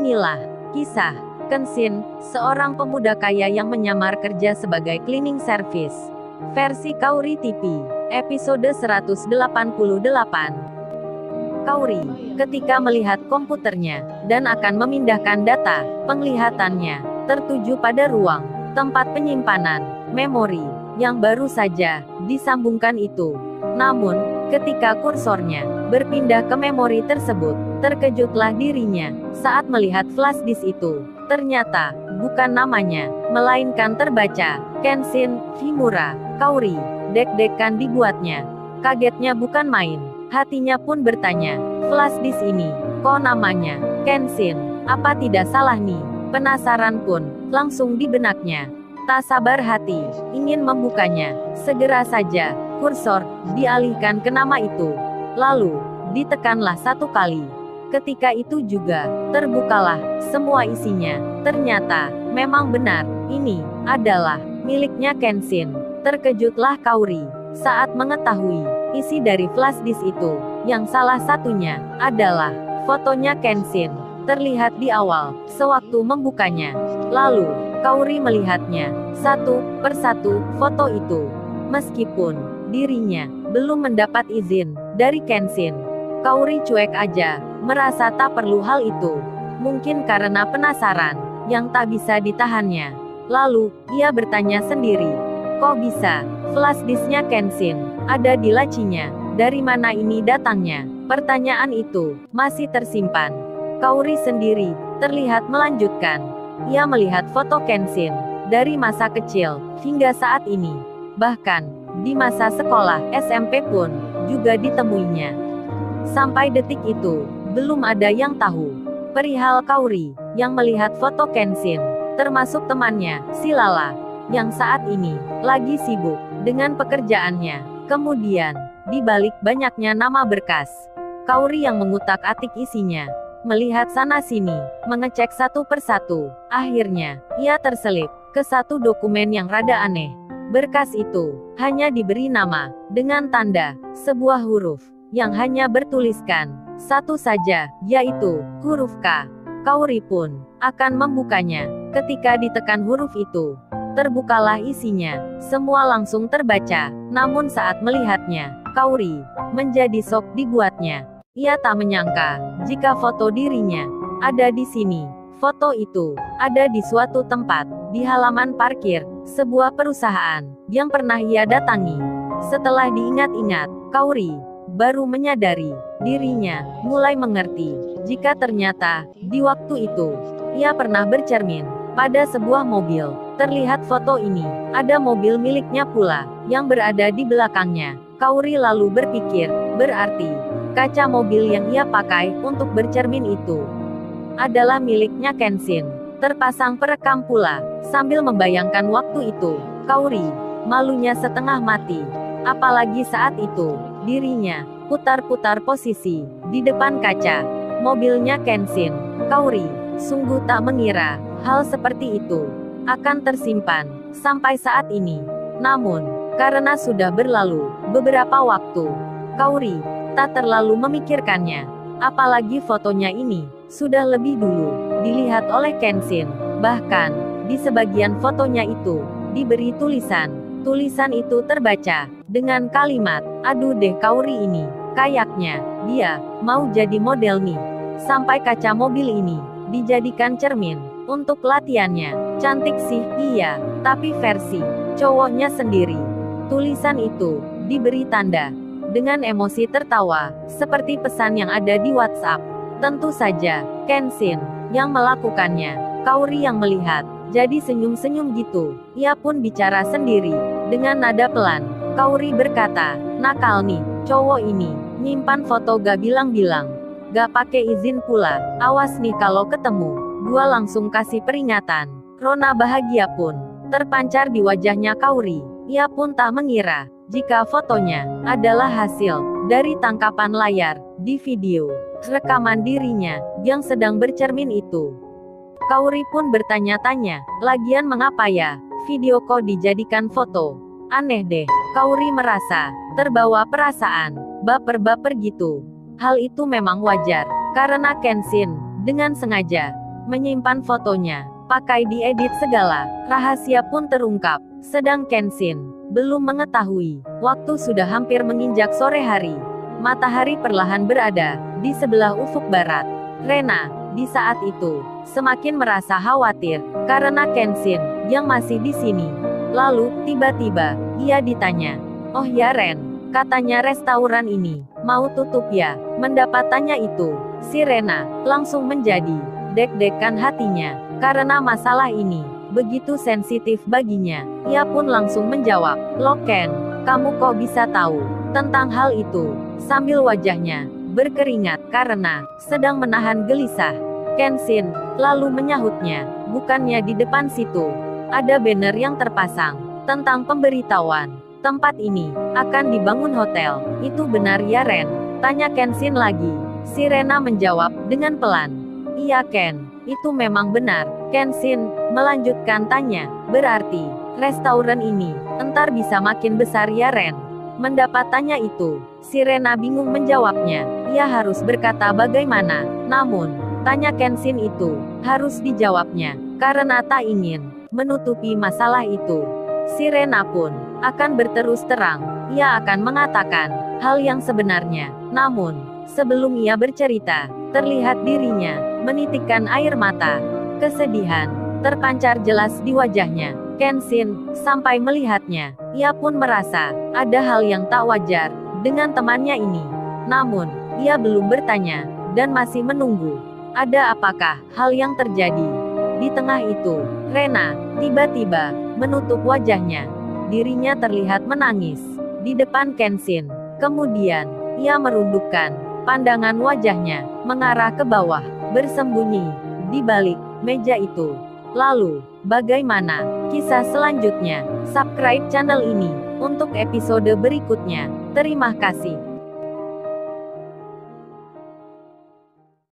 Inilah kisah Kenshin, seorang pemuda kaya yang menyamar kerja sebagai cleaning service. Versi Kaori TV, episode 188. Kaori, ketika melihat komputernya, dan akan memindahkan data, penglihatannya tertuju pada ruang tempat penyimpanan memori yang baru saja disambungkan itu. Namun, ketika kursornya berpindah ke memori tersebut, terkejutlah dirinya saat melihat flash disk itu. Ternyata, bukan namanya, melainkan terbaca, Kenshin Himura. Kaori, deg-degan dibuatnya. Kagetnya bukan main, hatinya pun bertanya, flash disk ini, kok namanya Kenshin? Apa tidak salah nih? Penasaran pun langsung di benaknya. Tak sabar hati, ingin membukanya. Segera saja, kursor dialihkan ke nama itu. Lalu, ditekanlah satu kali. Ketika itu juga, terbukalah semua isinya. Ternyata, memang benar, ini adalah miliknya Kenshin. Terkejutlah Kaori saat mengetahui isi dari flash disk itu, yang salah satunya adalah fotonya Kenshin. Terlihat di awal, sewaktu membukanya. Lalu, Kaori melihatnya, satu persatu foto itu. Meskipun dirinya belum mendapat izin dari Kenshin, Kaori cuek aja, merasa tak perlu hal itu. Mungkin karena penasaran yang tak bisa ditahannya. Lalu, ia bertanya sendiri, kok bisa flash disknya Kenshin ada di lacinya? Dari mana ini datangnya? Pertanyaan itu masih tersimpan. Kaori sendiri terlihat melanjutkan. Ia melihat foto Kenshin dari masa kecil hingga saat ini. Bahkan di masa sekolah SMP pun juga ditemuinya. Sampai detik itu, belum ada yang tahu perihal Kaori yang melihat foto Kenshin, termasuk temannya, si Lala, yang saat ini lagi sibuk dengan pekerjaannya. Kemudian, di balik banyaknya nama berkas, Kaori yang mengutak-atik isinya, melihat sana-sini, mengecek satu persatu. Akhirnya, ia terselip ke satu dokumen yang rada aneh. Berkas itu hanya diberi nama dengan tanda sebuah huruf yang hanya bertuliskan satu saja, yaitu huruf K. Kaori pun akan membukanya. Ketika ditekan huruf itu, terbukalah isinya. Semua langsung terbaca. Namun saat melihatnya, Kaori menjadi shock dibuatnya. Ia tak menyangka jika foto dirinya ada di sini. Foto itu ada di suatu tempat di halaman parkir sebuah perusahaan yang pernah ia datangi. Setelah diingat-ingat, Kaori baru menyadari dirinya mulai mengerti jika ternyata di waktu itu ia pernah bercermin pada sebuah mobil. Terlihat foto ini ada mobil miliknya pula yang berada di belakangnya. Kaori lalu berpikir, berarti kaca mobil yang ia pakai untuk bercermin itu adalah miliknya Kenshin. Terpasang perekam pula. Sambil membayangkan waktu itu, Kaori malunya setengah mati. Apalagi saat itu, dirinya putar-putar posisi di depan kaca mobilnya Kenshin. Kaori sungguh tak mengira hal seperti itu akan tersimpan sampai saat ini. Namun, karena sudah berlalu beberapa waktu, Kaori tak terlalu memikirkannya. Apalagi fotonya ini sudah lebih dulu dilihat oleh Kenshin. Bahkan, di sebagian fotonya itu diberi tulisan. Tulisan itu terbaca dengan kalimat, aduh deh Kaori ini, kayaknya dia mau jadi model nih. Sampai kaca mobil ini dijadikan cermin untuk latihannya. Cantik sih, iya, tapi versi cowoknya sendiri. Tulisan itu diberi tanda dengan emosi tertawa, seperti pesan yang ada di WhatsApp. Tentu saja, Kenshin yang melakukannya. Kaori yang melihat, jadi senyum-senyum gitu. Ia pun bicara sendiri, dengan nada pelan. Kaori berkata, nakal nih, cowok ini, nyimpan foto gak bilang-bilang. Gak pakai izin pula, awas nih kalau ketemu, gua langsung kasih peringatan. Rona bahagia pun terpancar di wajahnya Kaori. Ia pun tak mengira jika fotonya adalah hasil dari tangkapan layar di video rekaman dirinya yang sedang bercermin itu. Kaori pun bertanya-tanya, lagian mengapa ya video kok dijadikan foto? Aneh deh. Kaori merasa terbawa perasaan baper-baper gitu. Hal itu memang wajar karena Kenshin dengan sengaja menyimpan fotonya, pakai diedit segala, rahasia pun terungkap. Sedang Kenshin belum mengetahui, waktu sudah hampir menginjak sore hari. Matahari perlahan berada di sebelah ufuk barat. Rena, di saat itu, semakin merasa khawatir, karena Kenshin yang masih di sini. Lalu, tiba-tiba, ia ditanya, "Oh ya Ren, katanya restoran ini mau tutup ya?" Mendapat tanya itu, si Rena langsung menjadi deg-degan hatinya, karena masalah ini begitu sensitif baginya. Ia pun langsung menjawab, "Loh Ken, kamu kok bisa tahu tentang hal itu?" Sambil wajahnya berkeringat karena sedang menahan gelisah. Kenshin lalu menyahutnya, "Bukannya di depan situ ada banner yang terpasang tentang pemberitahuan tempat ini akan dibangun hotel, itu benar ya Ren?" Tanya Kenshin lagi. Si Rena menjawab dengan pelan, "Iya Ken, itu memang benar." Kenshin melanjutkan tanya, "Berarti restoran ini entar bisa makin besar ya Ren?" Mendapat tanya itu, si Rena bingung menjawabnya. Ia harus berkata bagaimana, namun tanya Kenshin itu harus dijawabnya, karena tak ingin menutupi masalah itu. Si Rena pun akan berterus terang, ia akan mengatakan hal yang sebenarnya. Namun, sebelum ia bercerita, terlihat dirinya menitikkan air mata. Kesedihan terpancar jelas di wajahnya. Kenshin sampai melihatnya, ia pun merasa ada hal yang tak wajar dengan temannya ini. Namun, ia belum bertanya dan masih menunggu. Ada apakah hal yang terjadi? Di tengah itu, Rena tiba-tiba menutup wajahnya. Dirinya terlihat menangis di depan Kenshin. Kemudian, ia merundukkan pandangan wajahnya mengarah ke bawah, bersembunyi di balik meja itu. Lalu, bagaimana kisah selanjutnya? Subscribe channel ini untuk episode berikutnya. Terima kasih.